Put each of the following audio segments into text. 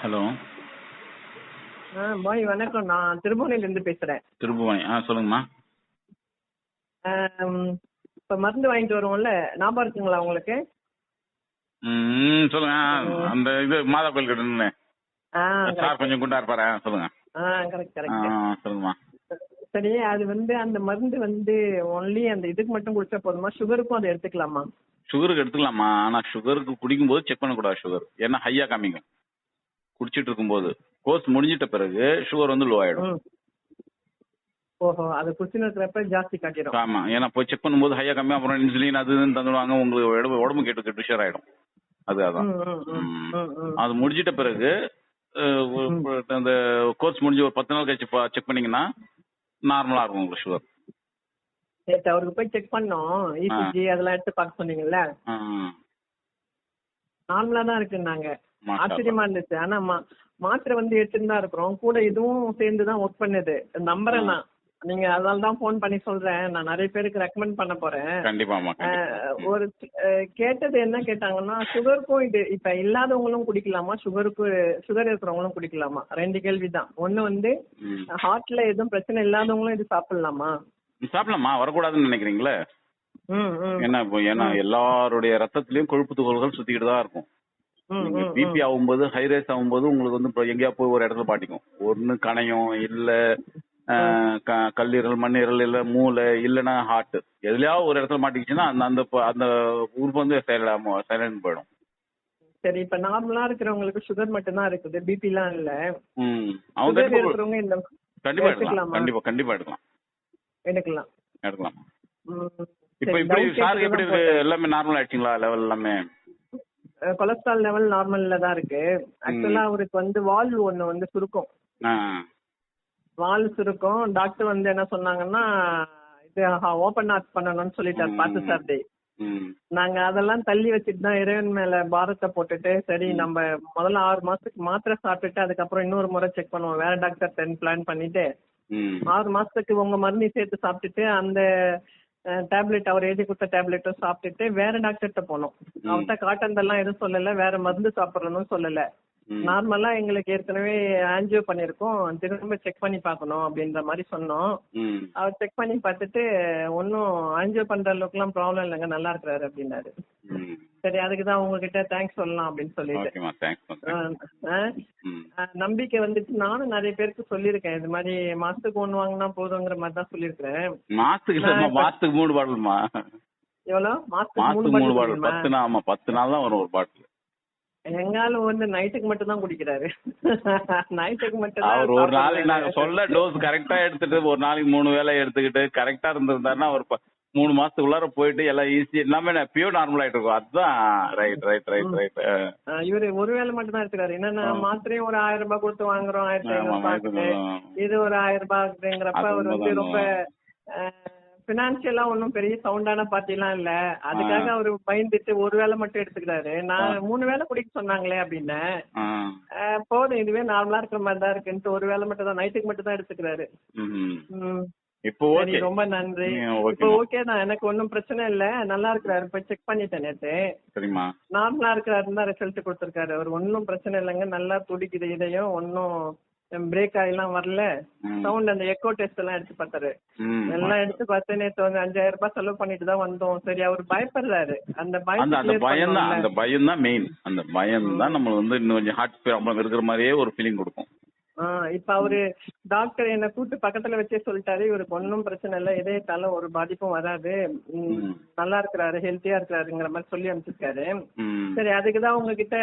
Hello. பாய் வணக்கம். நான் திருபுவனையிலேருந்து பேசுறேன். திருபுவனை. சொல்லுங்கம்மா. இப்ப மருந்து வாங்கிட்டு வருவோம்ல, ஞாபகம் இருக்குங்களா உங்களுக்கு? சொல்லுங்க. அந்த இது மாதா கோயில் கிட்ட சார் கொஞ்சம் குண்டா இருப்பாரு. சொல்லுங்க. Correct correct. சொல்லுங்கம்மா. சரி, அது அந்த மருந்து ஒன்லி அந்த இதுக்கு மட்டும் குடிச்சா போதுமா? சுகருக்கும் அதை எடுத்துக்கலாமா? சுகருக்கு எடுத்துக்கலாமா, ஆனா சுகருக்கு குடிக்கும் போது செக் பண்ணக்கூடாது சுகர். ஏன்னா ஹையா காமிக்கும் குடிச்சிட்டு இருக்கும்போது. கோர்ஸ் முடிஞ்சிட்ட பிறகு சுகர் லோ ஆயிடும். ஓஹோ, அது குடிச்சுன்னு இருக்கிறப்ப ஜாஸ்தி காட்டிடும். ஆமா, ஏன்னா போய் செக் பண்ணும்போது ஹையா காமி அப்புறம் இன்சுலின் அது இதுன்னு தந்துடுவாங்க. உங்களுக்கு உடம்பு கெட்டு ஷேர் ஆயிடும். அதான் அது முடிஞ்சிட்ட பிறகு அந்த கோர்ஸ் முடிஞ்சு ஒரு 10 நாள் கழிச்சு செக் பண்ணீங்கன்னா நார்மலா இருக்கும் உங்களுக்கு சுகர். நேற்று அவருக்கு போய் செக் பண்ணோம். இசிஜி அதெல்லாம் எடுத்து பார்க்க சொன்னீங்கல்ல, நார்மலா தான் இருக்குன்னாங்க. ஆச்சரியமா இருந்துச்சு. ஆனா மாத்திரை எடுத்துட்டு தான் இருக்கிறோம். கூட இதுவும் சேர்ந்து தான் ஒர்க் பண்ணுது. நம்புறேன் நான். நீங்க அதனால தான் போன் பண்ணி சொல்றேன். நான் நிறைய பேருக்கு ரெக்கமெண்ட் பண்ண போறேன். கண்டிப்பாமா. ஒரு கேட்டது என்ன கேட்டாங்கன்னா, சுகருக்கும் இது இப்ப இல்லாதவங்களும் குடிக்கலாமா, சுகர் இருக்கிறவங்களும் குடிக்கலாமா? 2 கேள்விதான். ஒண்ணு ஹார்ட்ல எதுவும் பிரச்சனை இல்லாதவங்களும் இது சாப்பிடலாமா? சாப்பிடலாமா, வரக்கூடாதுன்னு நினைக்கிறீங்களே? ஏன்னா எல்லாருடைய ரத்தத்திலயும் கொழுப்பு துகள்கள் சுத்திக்கிட்டு தான் இருக்கும். பிபி ஆகும்போது ஹை ரைஸ் ஆகும்போது உங்களுக்கு எங்கேயா போய் ஒரு இடத்துல பாட்டிக்கும். ஒன்னு கணையம், இல்ல கல்லீரல், மண்ணீரல், இல்ல மூளை, இல்லன்னா ஹார்ட், எதுலயாவது ஒரு இடத்துல மாட்டிக்கிச்சுன்னா அந்த உறுப்பு சைலண்ட் போயிடும். சரி, இப்ப நார்மலா இருக்கிறவங்களுக்கு சுகர் மட்டும் தான் இருக்குது, பிபி எல்லாம் இல்ல. அவங்க இருக்கிறவங்க இந்த கண்டிப்பா எடுக்கலாம். கண்டிப்பா எடுக்கலாம். இப்ப இப்படி சார் எப்படி இருக்கு? எல்லாமே நார்மல் ஆயிடுச்சுங்களா? லெவல் எல்லாமே கொலஸ்ட்ரால் லெவல் நார்மல்ல தான் இருக்கு. ஆக்சுவலா அவருக்கு வால்வு ஒண்ணு சுருக்கும். வால்வு சுருக்கும். டாக்டர் என்ன சொன்னாங்கன்னா, இது ஓபன் ஹார்ட் பண்ணணும்னு சொல்லிட்டாரு பார்த்து சார். நாங்க அதெல்லாம் தள்ளி வச்சுட்டு தான் இறைவன் மேல பாரத்தை போட்டுட்டு, சரி நம்ம முதல்ல 6 மாசத்துக்கு மாத்திரை சாப்பிட்டுட்டு அதுக்கப்புறம் இன்னொரு முறை செக் பண்ணுவோம், வேற டாக்டர் பிளான் பண்ணிட்டு 6 மாசத்துக்கு உங்க மருந்து சேர்த்து சாப்பிட்டுட்டு அந்த டேப்லெட் அவர் எழுதி கொடுத்த டேப்லெட்டும் சாப்பிட்டுட்டு வேற டாக்டர்கிட்ட போனோம். அவர்கிட்ட காட்டந்தெல்லாம் எதுவும் சொல்லல, வேற மருந்து சாப்பிடணும்னு சொல்லல. நார்மலா எங்களுக்கு ஏற்கனவே ஆன்ஜியோ பண்ணிருக்கோம், திரும்ப செக் பண்ணி பார்க்கணும் அப்படின்ற மாதிரி சொன்னோம். அவர் செக் பண்ணி பார்த்துட்டு ஒன்னும் ஆன்ஜியோ பண்ற அளவுக்கு எல்லாம் ப்ராப்ளம் இல்லைங்க, நல்லா இருக்கிறாரு அப்படின்னாரு. சரி, அதுக்குதான் உங்ககிட்ட தேங்க்ஸ் சொல்லலாம் அப்படின்னு சொல்லிட்டு நம்பிக்கை நானும் நிறைய பேருக்கு சொல்லியிருக்கேன். இது மாதிரி மாசத்துக்கு 1 வாங்கினா போதுங்கிற மாதிரி தான் சொல்லியிருக்கிறேன். மாசத்துக்கு 3 பாட்டில்மா? எவ்வளவு? மாசத்துக்கு 3 பாட்டில். 10 நாள் தான் வரும் ஒரு பாட்டில். எங்காலும் நைட்டுக்கு மட்டும் தான் குடிக்கிறாரு. நைட்டுக்கு மட்டும் அவர் ஒரு நாளைக்கு நாங்க சொல்ல டோஸ் கரெக்டா எடுத்துட்டு ஒரு நாளைக்கு 3 வேளை எடுத்துக்கிட்டு கரெக்டா இருந்திருந்தாருன்னா ஒரு 3 மாசத்துக்குள்ளார போயிட்டு எல்லாம் ஈஸி எல்லாமே பியூர் நார்மல் ஆயிட்டு இருக்கும். அதுதான் ரைட். இவரு ஒரு வேளை மட்டும் தான் எடுத்துக்காரு. என்னன்னா மாத்திரையும் ஒரு 1000 ரூபாய் கொடுத்து வாங்குறோம், 1500 இது ஒரு 1000 ரூபாய் அப்படிங்கிறப்ப அவர் ரொம்ப பினான்சியலா ஒன்னும் பெரிய சவுண்டான பார்ட்டி எல்லாம் இல்ல. அதுக்காக அவரு பயந்துட்டு ஒரு வேளை மட்டும் எடுத்துக்கிறாரு. நான் 3 வேளை குடிக்க சொன்னாங்களே அப்படின்னு, போதும் இதுவே நார்மலா இருக்கிற மாதிரி தான் இருக்குன்ட்டு ஒரு வேளை மட்டும் தான், நைட்டுக்கு மட்டும் தான் எடுத்துக்கிறாரு. ரொம்ப நன்றி. இப்போ ஓகே தான், எனக்கு ஒன்னும் பிரச்சனை இல்ல, நல்லா இருக்கிறாரு. போய் செக் பண்ணிட்டேன் நேத்து, நார்மலா இருக்கிறாருன்னு தான் ரிசல்ட் கொடுத்திருக்காரு. அவர் ஒன்னும் பிரச்சனை இல்லைங்க, நல்லா துடிக்குது இதயம், ஒன்னும் பிரேக் ஆகலாம் வரல. சவுண்ட் அந்த எக்கோ டெஸ்ட் எல்லாம் எடுத்து பார்த்தாரு. எல்லாம் எடுத்து பார்த்து நேற்று 5000 ரூபாய் செலவு பண்ணிட்டு தான் வந்தோம். சரி, அவர் பயப்படுறாரு. அந்த பயம் தான் மெயின். அந்த பயம் தான் நம்ம இன்னும் கொஞ்சம் ஹார்ட் ப்ராப்ளம் இருக்கிற மாதிரியே ஒரு ஃபீலிங் கொடுக்கும். இப்ப அவரு டாக்டர் என்ன கூட்டு பக்கத்துல வச்சே சொல்லிட்டாரு, இவருக்கு ஒன்னும் பிரச்சனை இல்ல, இதயத்தால ஒரு பாதிப்பும் வராது, நல்லா இருக்கிறாரு, ஹெல்த்தியா இருக்கிறாருங்கிற மாதிரி சொல்லி அனுப்பிச்சிருக்காரு. சரி, அதுக்குதான் உங்ககிட்ட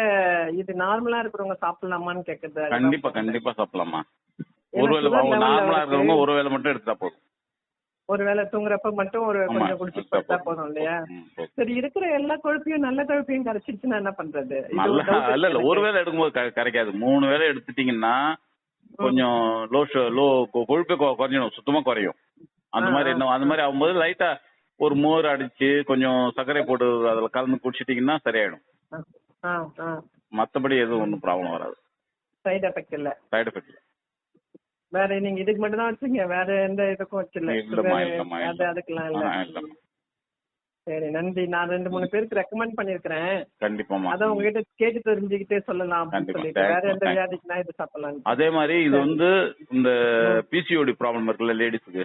இது நார்மலா இருக்கிறவங்க சாப்பிடலாமான்னு கேக்குறது. கண்டிப்பா சாப்பிடலாமா. ஒருவேளை நார்மலா இருக்கிறவங்க ஒரு வேளை மட்டும் எடுத்தா போதும். ஒருவேளை தூங்குறப்ப மட்டும் ஒரு கொஞ்சம் குடிச்சிட்டு பார்த்தா போதும் இல்லையா? சரி, இருக்கிற எல்லா கொழுப்பையும் நல்ல கொழுப்பையும் கரைச்சிருச்சுன்னா என்ன பண்றது? இல்ல ஒருவேளை எடுக்கும்போது கரைக்காது. 3 வேளை எடுத்துட்டீங்கன்னா கொஞ்சம் லோ கொழுப்பே குறைஞ்சிடும், சுத்தமா குறையும். அந்த மாதிரி ஆகும்போது லைட்டா ஒரு மோர் அடிச்சு கொஞ்சம் சர்க்கரை போட்டு அதுல கலந்து குடிச்சிட்டீங்கன்னா சரியாயிடும். மத்தபடி எதுவும் ஒன்றும் ப்ராப்ளம் வராது. சைடு எஃபெக்ட் இல்ல. வேற நீங்க இதுக்கு மட்டும் தான் வச்சீங்க, வேற எந்த இதுக்கும் வச்சிடல? அதுக்கெல்லாம் இல்ல. சரி நன்றி. நான் 2-3 பேருக்கு ரெக்கமெண்ட் பண்ணிருக்கிறேன். கண்டிப்பாமா. அதான் உங்ககிட்ட கேட்டு தெரிஞ்சுக்கிட்டே சொல்லலாம் அப்படின்னு கண்டிப்பா. சொல்லிட்டு. வேற எந்த தேங்க்ஸ். வியாதிக்குனா இது சாப்பிடலாம். அதே மாதிரி இது வந்து இந்த பிசிஓடி ப்ராப்ளம் இருக்குல்ல லேடிஸுக்கு,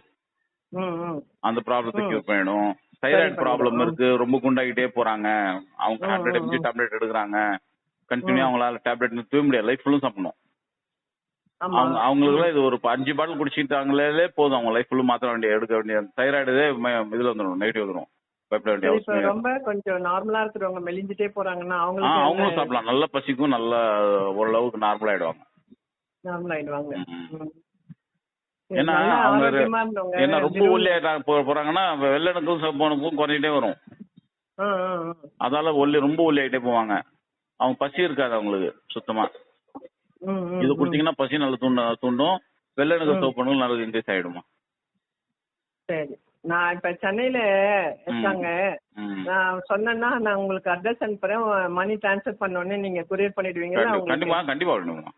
அந்த ப்ராப்ளத்தை கியூர் பண்ணிடும். தைராய்டு ப்ராப்ளம் இருக்கு, ரொம்ப குண்டாகிட்டே போறாங்க, அவங்க டேப்லெட் எடுக்கிறாங்க, கண்டினியூ அவங்களால டேப்லெட் நிறுத்தவே முடியாது, லைஃப் ஃபுல்லும் சாப்பிடணும். அவங்களுக்கு இது ஒரு 5 பாட்டில் குடிச்சிட்டாங்களே போதும், அவங்க லைஃப் ஃபுல்லும் மாத்திர எடுக்க வேண்டிய தைராய்டு இதுல வந்துடும், நெகட்டிவ் வந்துடும். பயப்பட வேண்டிய அவசியம் இல்லை. ரொம்ப கொஞ்சம் நார்மலா இருக்கிறவங்க மெலிஞ்சிட்டே போறாங்கன்னா அவங்களும் சாப்பிடலாம், நல்ல பசிக்கும், நல்ல ஓரளவுக்கு நார்மல் ஆயிடுவாங்க. நார்மல் ஆயிடுவாங்க. ஏன்னா அவங்க என்ன ரொம்ப ஒல்லி போறாங்கன்னா வெள்ளனுக்கும் சப்பனுக்கும் குறைஞ்சிட்டே வரும். அதால ரொம்ப ஒல்லி ஆயிட்டே போவாங்க. அவங்க பசி இருக்காது அவங்களுக்கு சுத்தமா. இது குடிச்சீங்கன்னா பசி நல்லா தூண்டும். வெள்ளனுக்கு சோப்பனுக்கும் நல்லா இன்க்ரீஸ் ஆயிடுமா. சரி, நான் இப்ப சென்னையில இருக்காங்க. நான் சொன்னேன்னா நான் உங்களுக்கு அட்ரஸ் அனுப்புறேன். மணி டிரான்ஸ்ஃபர் பண்ண உடனே நீங்க கொரியர் பண்ணிடுவீங்களா? கண்டிப்பா கண்டிப்பா பண்ணுவோம்.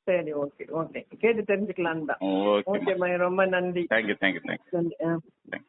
சரி, ஓகே ஓகே, கேட்டு தெரிஞ்சுக்கலாம் தான். ஓகே, ரொம்ப நன்றி. தேங்க்யூ. நன்றி.